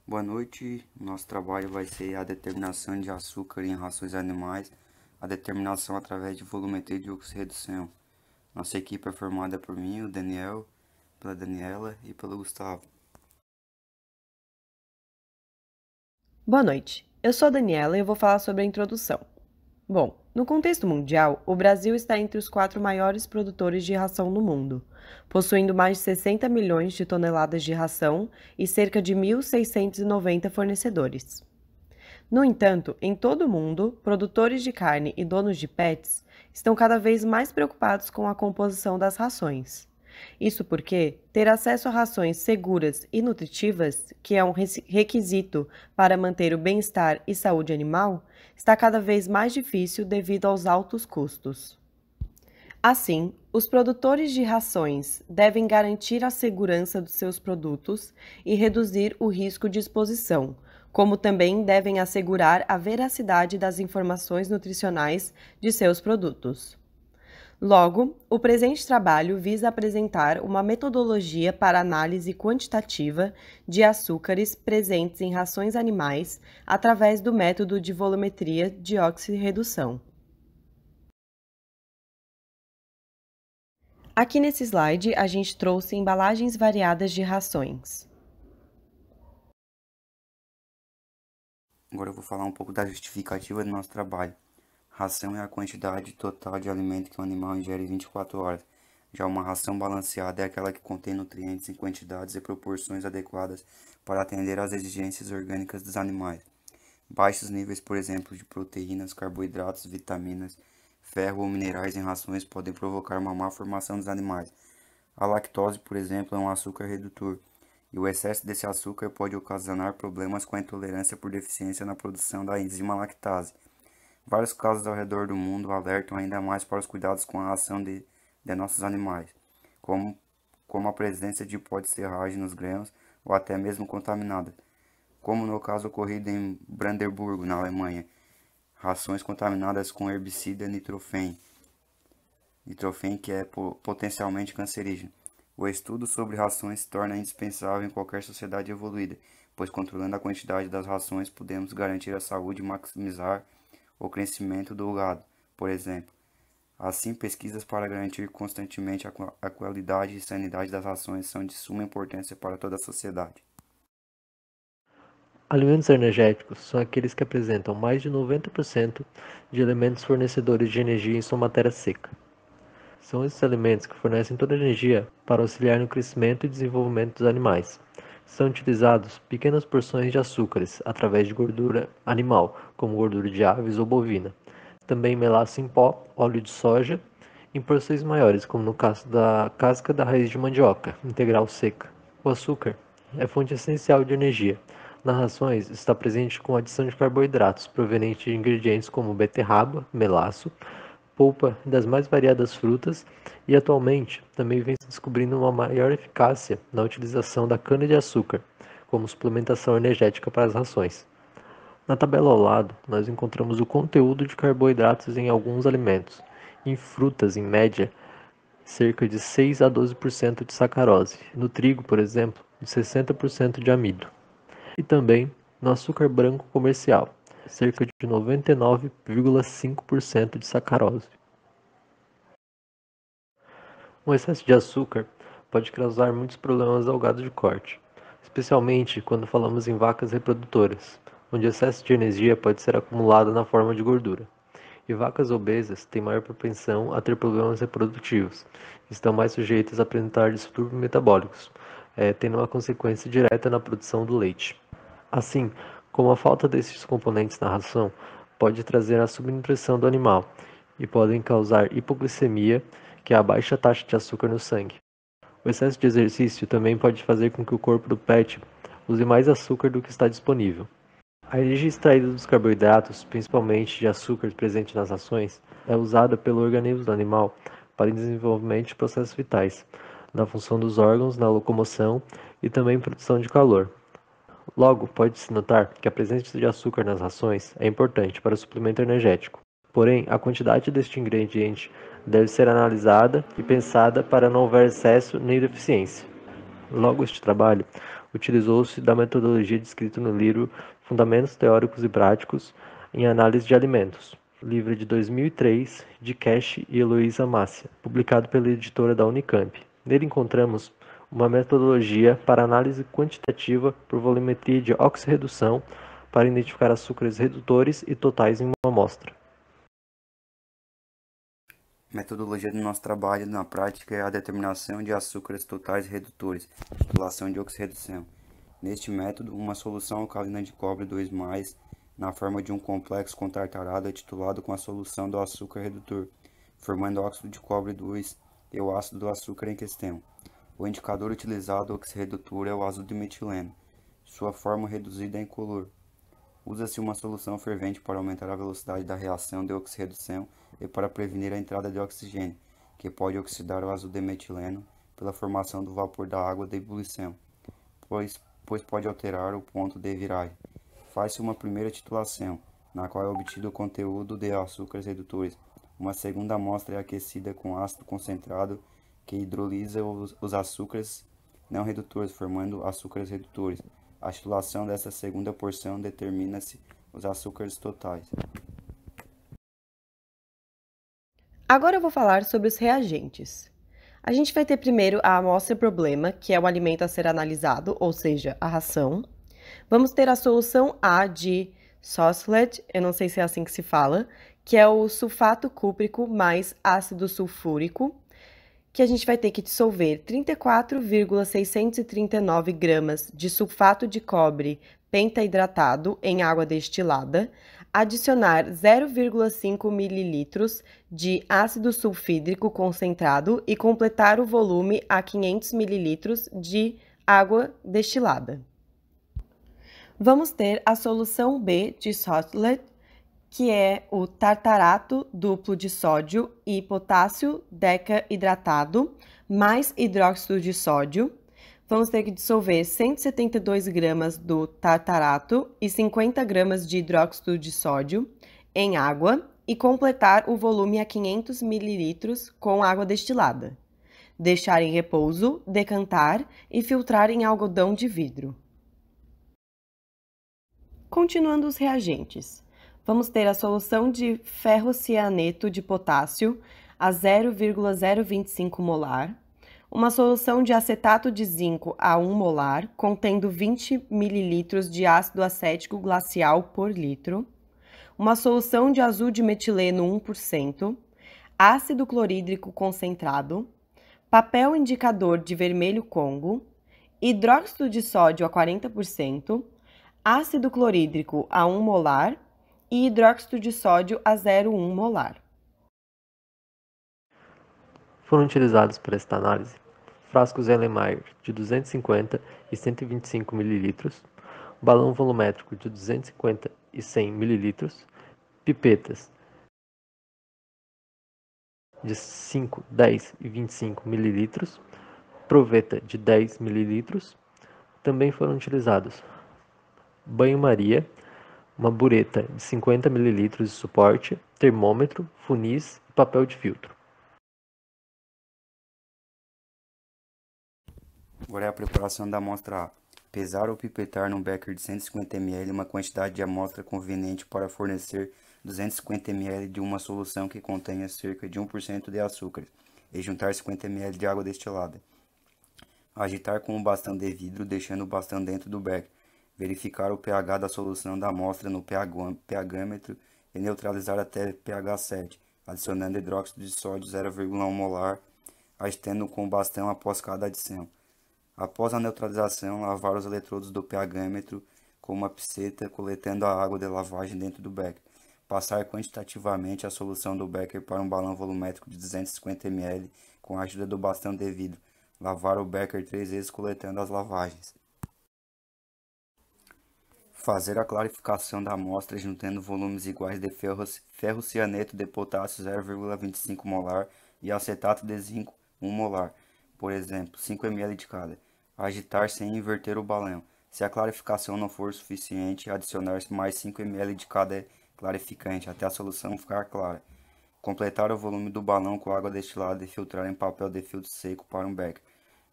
Boa noite. Nosso trabalho vai ser a determinação de açúcar em rações animais, a determinação através de volumetria de oxirredução. Nossa equipe é formada por mim, o Daniel, pela Daniela e pelo Gustavo. Boa noite, eu sou a Daniela e eu vou falar sobre a introdução. Bom, no contexto mundial, o Brasil está entre os 4 maiores produtores de ração no mundo, possuindo mais de 60 milhões de toneladas de ração e cerca de 1.690 fornecedores. No entanto, em todo o mundo, produtores de carne e donos de pets estão cada vez mais preocupados com a composição das rações. Isso porque ter acesso a rações seguras e nutritivas, que é um requisito para manter o bem-estar e saúde animal, está cada vez mais difícil devido aos altos custos. Assim, os produtores de rações devem garantir a segurança dos seus produtos e reduzir o risco de exposição, como também devem assegurar a veracidade das informações nutricionais de seus produtos. Logo, o presente trabalho visa apresentar uma metodologia para análise quantitativa de açúcares presentes em rações animais através do método de volumetria de oxirredução. Aqui nesse slide, a gente trouxe embalagens variadas de rações. Agora eu vou falar um pouco da justificativa do nosso trabalho. Ração é a quantidade total de alimento que o animal ingere em 24 horas. Já uma ração balanceada é aquela que contém nutrientes em quantidades e proporções adequadas para atender às exigências orgânicas dos animais. Baixos níveis, por exemplo, de proteínas, carboidratos, vitaminas, ferro ou minerais em rações podem provocar uma má formação dos animais. A lactose, por exemplo, é um açúcar redutor, e o excesso desse açúcar pode ocasionar problemas com a intolerância por deficiência na produção da enzima lactase. Vários casos ao redor do mundo alertam ainda mais para os cuidados com a ração de nossos animais, como a presença de pó de serragem nos grãos ou até mesmo contaminada, como no caso ocorrido em Brandeburgo, na Alemanha, rações contaminadas com herbicida nitrofen, que é potencialmente cancerígeno. O estudo sobre rações se torna indispensável em qualquer sociedade evoluída, pois controlando a quantidade das rações podemos garantir a saúde e maximizar o crescimento do gado, por exemplo. Assim, pesquisas para garantir constantemente a qualidade e sanidade das rações são de suma importância para toda a sociedade. Alimentos energéticos são aqueles que apresentam mais de 90% de elementos fornecedores de energia em sua matéria seca. São esses alimentos que fornecem toda a energia para auxiliar no crescimento e desenvolvimento dos animais. São utilizados pequenas porções de açúcares através de gordura animal, como gordura de aves ou bovina. Também melaço em pó, óleo de soja, em porções maiores, como no caso da casca da raiz de mandioca, integral seca. O açúcar é fonte essencial de energia. Nas rações está presente com adição de carboidratos provenientes de ingredientes como beterraba, melaço, polpa das mais variadas frutas e atualmente também vem se descobrindo uma maior eficácia na utilização da cana-de-açúcar como suplementação energética para as rações. Na tabela ao lado, nós encontramos o conteúdo de carboidratos em alguns alimentos. Em frutas, em média, cerca de 6 a 12% de sacarose. No trigo, por exemplo, de 60% de amido. E também no açúcar branco comercial, cerca de 99,5% de sacarose. Um excesso de açúcar pode causar muitos problemas ao gado de corte, especialmente quando falamos em vacas reprodutoras, onde o excesso de energia pode ser acumulado na forma de gordura. E vacas obesas têm maior propensão a ter problemas reprodutivos, estão mais sujeitas a apresentar distúrbios metabólicos, tendo uma consequência direta na produção do leite. Assim, como a falta desses componentes na ração pode trazer a subnutrição do animal e podem causar hipoglicemia, que é a baixa taxa de açúcar no sangue. O excesso de exercício também pode fazer com que o corpo do pet use mais açúcar do que está disponível. A energia extraída dos carboidratos, principalmente de açúcar presente nas rações, é usada pelo organismo do animal para o desenvolvimento de processos vitais, na função dos órgãos, na locomoção e também produção de calor. Logo, pode-se notar que a presença de açúcar nas rações é importante para o suplemento energético. Porém, a quantidade deste ingrediente deve ser analisada e pensada para não haver excesso nem deficiência. Logo, este trabalho utilizou-se da metodologia descrita no livro Fundamentos Teóricos e Práticos em Análise de Alimentos, livro de 2003, de Cash e Heloísa Massia, publicado pela editora da Unicamp. Nele encontramos uma metodologia para análise quantitativa por volumetria de oxirredução para identificar açúcares redutores e totais em uma amostra. A metodologia do nosso trabalho na prática é a determinação de açúcares totais redutores, titulação de oxirredução. Neste método, uma solução alcalina de cobre 2+, na forma de um complexo com tartarado, é titulado com a solução do açúcar redutor, formando óxido de cobre 2 e o ácido do açúcar em questão. O indicador utilizado oxirredutor é o azul de metileno. Sua forma reduzida é incolor. Usa-se uma solução fervente para aumentar a velocidade da reação de oxirredução e para prevenir a entrada de oxigênio, que pode oxidar o azul de metileno pela formação do vapor da água de ebulição, pois pode alterar o ponto de viragem. Faz-se uma primeira titulação, na qual é obtido o conteúdo de açúcares redutores. Uma segunda amostra é aquecida com ácido concentrado, que hidrolisa os açúcares não redutores, formando açúcares redutores. A titulação dessa segunda porção determina-se os açúcares totais. Agora eu vou falar sobre os reagentes. A gente vai ter primeiro a amostra problema, que é o alimento a ser analisado, ou seja, a ração. Vamos ter a solução A de Soslet, eu não sei se é assim que se fala, que é o sulfato cúprico mais ácido sulfúrico, que a gente vai ter que dissolver 34,639 gramas de sulfato de cobre pentaidratado em água destilada, adicionar 0,5 mililitros de ácido sulfídrico concentrado e completar o volume a 500 mililitros de água destilada. Vamos ter a solução B de Soslet, que é o tartarato duplo de sódio e potássio decaidratado mais hidróxido de sódio. Vamos ter que dissolver 172 gramas do tartarato e 50 gramas de hidróxido de sódio em água e completar o volume a 500 mililitros com água destilada. Deixar em repouso, decantar e filtrar em algodão de vidro. Continuando os reagentes. Vamos ter a solução de ferrocianeto de potássio a 0,025 molar, uma solução de acetato de zinco a 1 molar, contendo 20 ml de ácido acético glacial por litro, uma solução de azul de metileno 1%, ácido clorídrico concentrado, papel indicador de vermelho Congo, hidróxido de sódio a 40%, ácido clorídrico a 1 molar, e hidróxido de sódio a 0,1 molar. Foram utilizados para esta análise frascos Erlenmeyer de 250 e 125 ml, balão volumétrico de 250 e 100 ml, pipetas de 5, 10 e 25 ml, proveta de 10 ml. Também foram utilizados banho-maria, uma bureta de 50 ml de suporte, termômetro, funis e papel de filtro. Agora é a preparação da amostra A. Pesar ou pipetar num becker de 150 ml uma quantidade de amostra conveniente para fornecer 250 ml de uma solução que contenha cerca de 1% de açúcares e juntar 50 ml de água destilada. Agitar com o bastão de vidro, deixando o bastão dentro do becker. Verificar o pH da solução da amostra no pHmetro e neutralizar até pH 7, adicionando hidróxido de sódio 0,1 molar, agitando com o bastão após cada adição. Após a neutralização, lavar os eletrodos do pHmetro com uma piceta, coletando a água de lavagem dentro do becker. Passar quantitativamente a solução do becker para um balão volumétrico de 250 ml com a ajuda do bastão de vidro. Lavar o becker 3 vezes coletando as lavagens. Fazer a clarificação da amostra juntando volumes iguais de ferrocianeto de potássio 0,25 molar e acetato de zinco 1 molar, por exemplo, 5 ml de cada. Agitar sem inverter o balão. Se a clarificação não for suficiente, adicionar mais 5 ml de cada clarificante até a solução ficar clara. Completar o volume do balão com água destilada e filtrar em papel de filtro seco para um becker.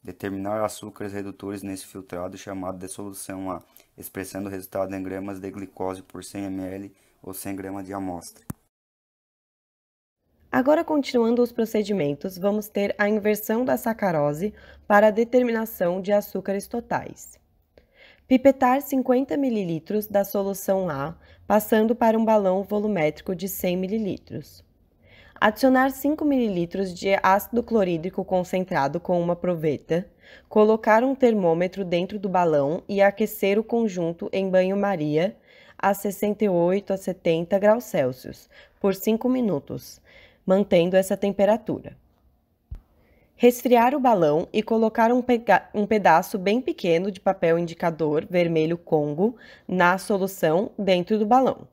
Determinar açúcares redutores nesse filtrado chamado de solução A, expressando o resultado em gramas de glicose por 100 ml ou 100 gramas de amostra. Agora, continuando os procedimentos, vamos ter a inversão da sacarose para a determinação de açúcares totais. Pipetar 50 ml da solução A, passando para um balão volumétrico de 100 ml. Adicionar 5 ml de ácido clorídrico concentrado com uma proveta, colocar um termômetro dentro do balão e aquecer o conjunto em banho-maria a 68 a 70 graus Celsius por 5 minutos, mantendo essa temperatura. Resfriar o balão e colocar um pedaço bem pequeno de papel indicador vermelho Congo na solução dentro do balão.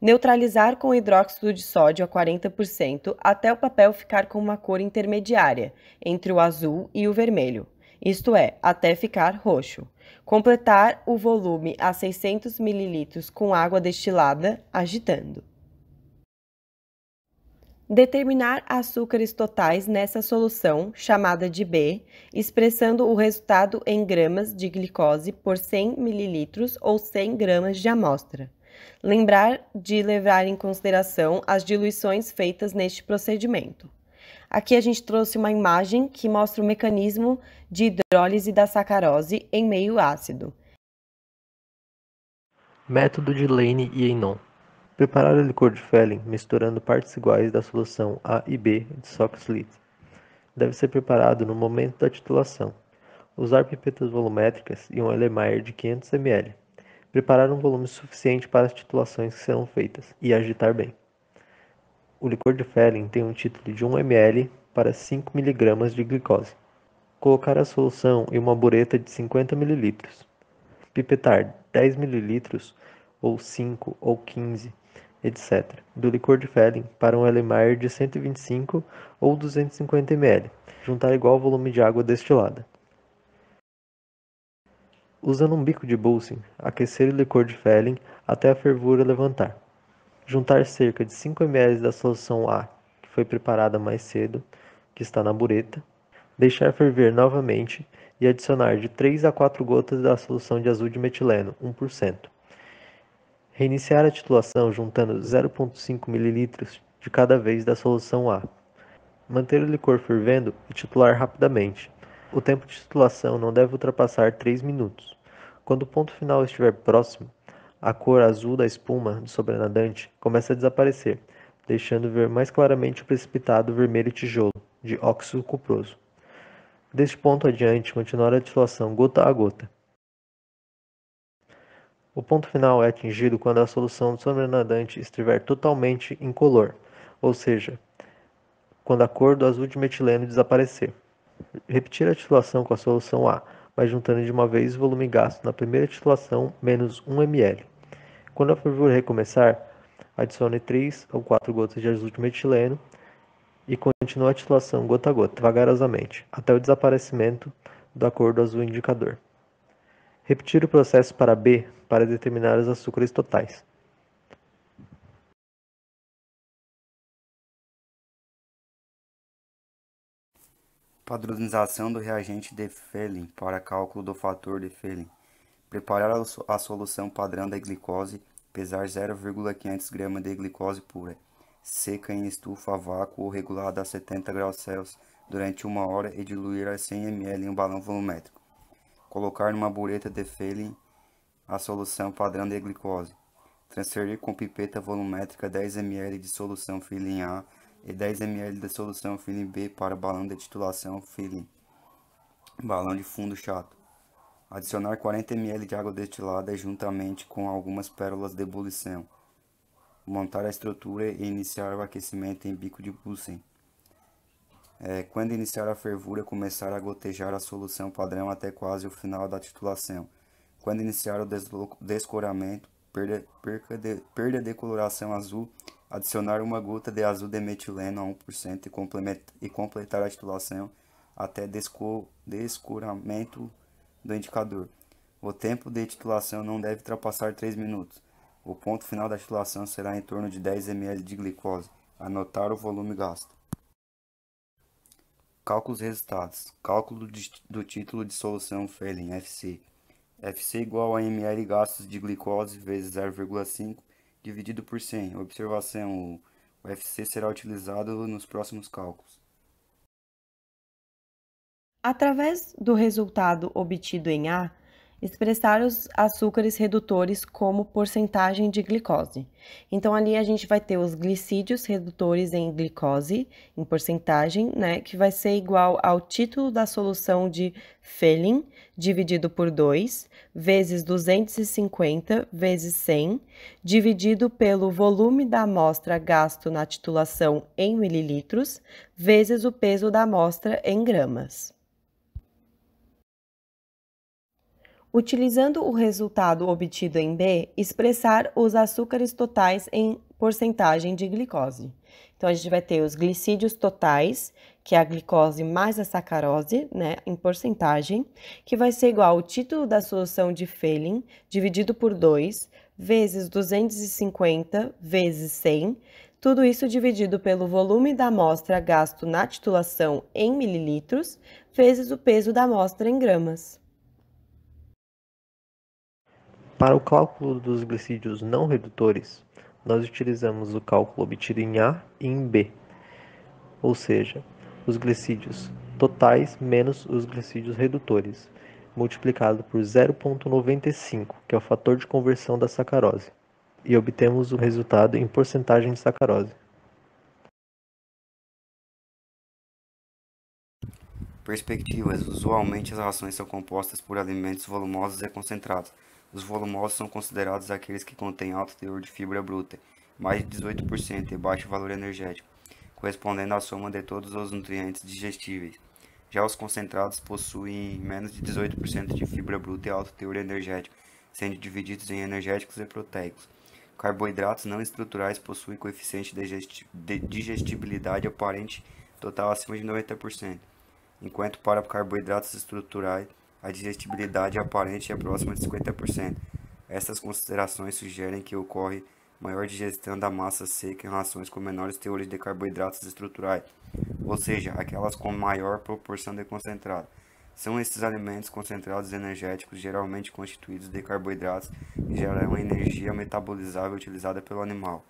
Neutralizar com hidróxido de sódio a 40% até o papel ficar com uma cor intermediária entre o azul e o vermelho, isto é, até ficar roxo. Completar o volume a 600 ml com água destilada, agitando. Determinar açúcares totais nessa solução, chamada de B, expressando o resultado em gramas de glicose por 100 ml ou 100 gramas de amostra. Lembrar de levar em consideração as diluições feitas neste procedimento. Aqui a gente trouxe uma imagem que mostra o mecanismo de hidrólise da sacarose em meio ácido. Método de Lane e Eynon. Preparar o licor de Felling misturando partes iguais da solução A e B de Sox-Lit. Deve ser preparado no momento da titulação. Usar pipetas volumétricas e um Erlenmeyer de 500 ml. Preparar um volume suficiente para as titulações que serão feitas e agitar bem. O licor de Felling tem um título de 1 ml para 5 mg de glicose. Colocar a solução em uma bureta de 50 ml. Pipetar 10 ml ou 5 ou 15, etc., do licor de Felling para um Erlenmeyer de 125 ou 250 ml. Juntar igual volume de água destilada. Usando um bico de Bunsen, aquecer o licor de Felling até a fervura levantar. Juntar cerca de 5 ml da solução A, que foi preparada mais cedo, que está na bureta. Deixar ferver novamente e adicionar de 3 a 4 gotas da solução de azul de metileno, 1%. Reiniciar a titulação juntando 0,5 ml de cada vez da solução A. Manter o licor fervendo e titular rapidamente. O tempo de titulação não deve ultrapassar 3 minutos. Quando o ponto final estiver próximo, a cor azul da espuma do sobrenadante começa a desaparecer, deixando ver mais claramente o precipitado vermelho tijolo, de óxido cuproso. Deste ponto adiante, continuar a titulação gota a gota. O ponto final é atingido quando a solução do sobrenadante estiver totalmente incolor, ou seja, quando a cor do azul de metileno desaparecer. Repetir a titulação com a solução A, mas juntando de uma vez o volume gasto na primeira titulação menos 1 ml. Quando a fervura recomeçar, adicione 3 ou 4 gotas de azul de metileno e continue a titulação gota a gota, vagarosamente, até o desaparecimento da cor do azul indicador. Repetir o processo para B para determinar os açúcares totais. Padronização do reagente de Felling para cálculo do fator de Felling. Preparar a solução padrão da glicose, pesar 0,500 gramas de glicose pura, seca em estufa a vácuo ou regulada a 70 graus Celsius durante 1 hora e diluir a 100 ml em um balão volumétrico. Colocar numa bureta de Felling a solução padrão de glicose. Transferir com pipeta volumétrica 10 ml de solução Felling A e 10 ml de solução Felling B para balão de titulação Felling, balão de fundo chato. Adicionar 40 ml de água destilada juntamente com algumas pérolas de ebulição. Montar a estrutura e iniciar o aquecimento em bico de Bunsen. Quando iniciar a fervura, começar a gotejar a solução padrão até quase o final da titulação. Quando iniciar o descoramento, perda de coloração azul, adicionar uma gota de azul de metileno a 1% e completar a titulação até descoramento do indicador. O tempo de titulação não deve ultrapassar 3 minutos. O ponto final da titulação será em torno de 10 ml de glicose. Anotar o volume gasto. Cálculos e resultados. Cálculo do título de solução Fehling, FC. FC igual a ml gastos de glicose vezes 0,5 dividido por 100. Observação: o FC será utilizado nos próximos cálculos. Através do resultado obtido em A, expressar os açúcares redutores como porcentagem de glicose. Então, ali a gente vai ter os glicídios redutores em glicose, em porcentagem, né, que vai ser igual ao título da solução de Fehling, dividido por 2, vezes 250, vezes 100, dividido pelo volume da amostra gasto na titulação em mililitros, vezes o peso da amostra em gramas. Utilizando o resultado obtido em B, expressar os açúcares totais em porcentagem de glicose. Então, a gente vai ter os glicídios totais, que é a glicose mais a sacarose, né, em porcentagem, que vai ser igual ao título da solução de Fehling, dividido por 2, vezes 250, vezes 100, tudo isso dividido pelo volume da amostra gasto na titulação em mililitros, vezes o peso da amostra em gramas. Para o cálculo dos glicídios não redutores, nós utilizamos o cálculo obtido em A e em B, ou seja, os glicídios totais menos os glicídios redutores, multiplicado por 0,95, que é o fator de conversão da sacarose, e obtemos o resultado em porcentagem de sacarose. Perspectivas. Usualmente as rações são compostas por alimentos volumosos e concentrados. Os volumosos são considerados aqueles que contêm alto teor de fibra bruta, mais de 18% e baixo valor energético, correspondendo à soma de todos os nutrientes digestíveis. Já os concentrados possuem menos de 18% de fibra bruta e alto teor energético, sendo divididos em energéticos e proteicos. Carboidratos não estruturais possuem coeficiente de digestibilidade aparente total acima de 90%, enquanto para carboidratos estruturais a digestibilidade aparente é próxima de 50%. Essas considerações sugerem que ocorre maior digestão da massa seca em rações com menores teores de carboidratos estruturais, ou seja, aquelas com maior proporção de concentrado. São esses alimentos concentrados energéticos, geralmente constituídos de carboidratos, que geram energia metabolizável utilizada pelo animal.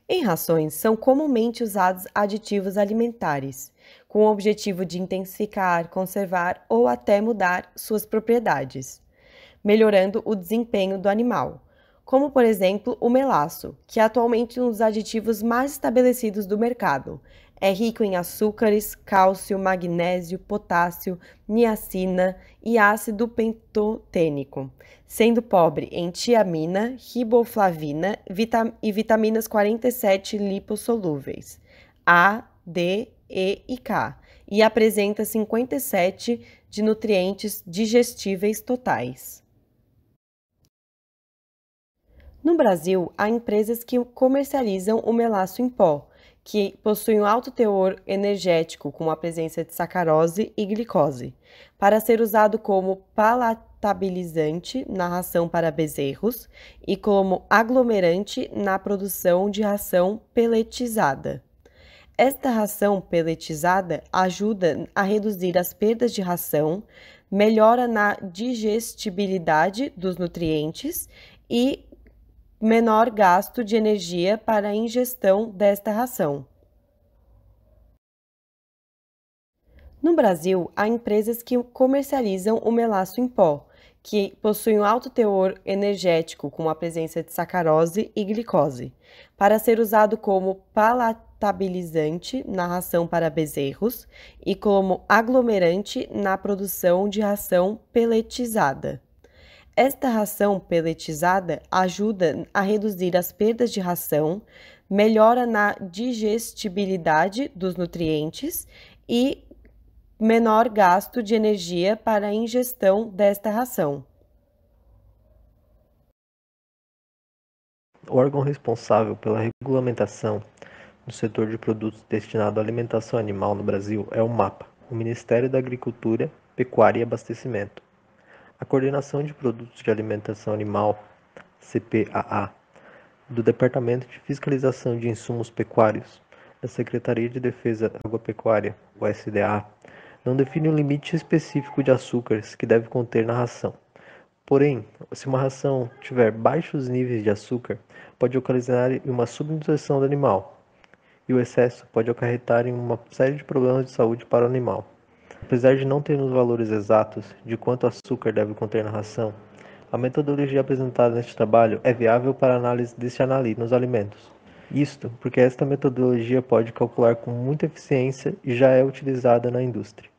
Em rações, são comumente usados aditivos alimentares, com o objetivo de intensificar, conservar ou até mudar suas propriedades, melhorando o desempenho do animal, como por exemplo o melaço, que é atualmente um dos aditivos mais estabelecidos do mercado. É rico em açúcares, cálcio, magnésio, potássio, niacina e ácido pentotênico, sendo pobre em tiamina, riboflavina e vitaminas 47 lipossolúveis, A, D, E e K, e apresenta 57 de nutrientes digestíveis totais. No Brasil, há empresas que comercializam o melaço em pó, que possui um alto teor energético com a presença de sacarose e glicose, para ser usado como palatabilizante na ração para bezerros e como aglomerante na produção de ração peletizada. Esta ração peletizada ajuda a reduzir as perdas de ração, melhora na digestibilidade dos nutrientes e menor gasto de energia para a ingestão desta ração. No Brasil, há empresas que comercializam o melaço em pó, que possui um alto teor energético com a presença de sacarose e glicose, para ser usado como palatabilizante na ração para bezerros e como aglomerante na produção de ração peletizada. Esta ração peletizada ajuda a reduzir as perdas de ração, melhora na digestibilidade dos nutrientes e menor gasto de energia para a ingestão desta ração. O órgão responsável pela regulamentação no setor de produtos destinados à alimentação animal no Brasil é o MAPA, o Ministério da Agricultura, Pecuária e Abastecimento. A Coordenação de Produtos de Alimentação Animal, CPAA, do Departamento de Fiscalização de Insumos Pecuários, A Secretaria de Defesa Agropecuária, o SDA, não define um limite específico de açúcares que deve conter na ração. Porém, se uma ração tiver baixos níveis de açúcar, pode ocasionar uma subnutrição do animal, e o excesso pode acarretar em uma série de problemas de saúde para o animal. Apesar de não ter os valores exatos de quanto açúcar deve conter na ração, a metodologia apresentada neste trabalho é viável para análise deste nos alimentos. Isto porque esta metodologia pode calcular com muita eficiência e já é utilizada na indústria.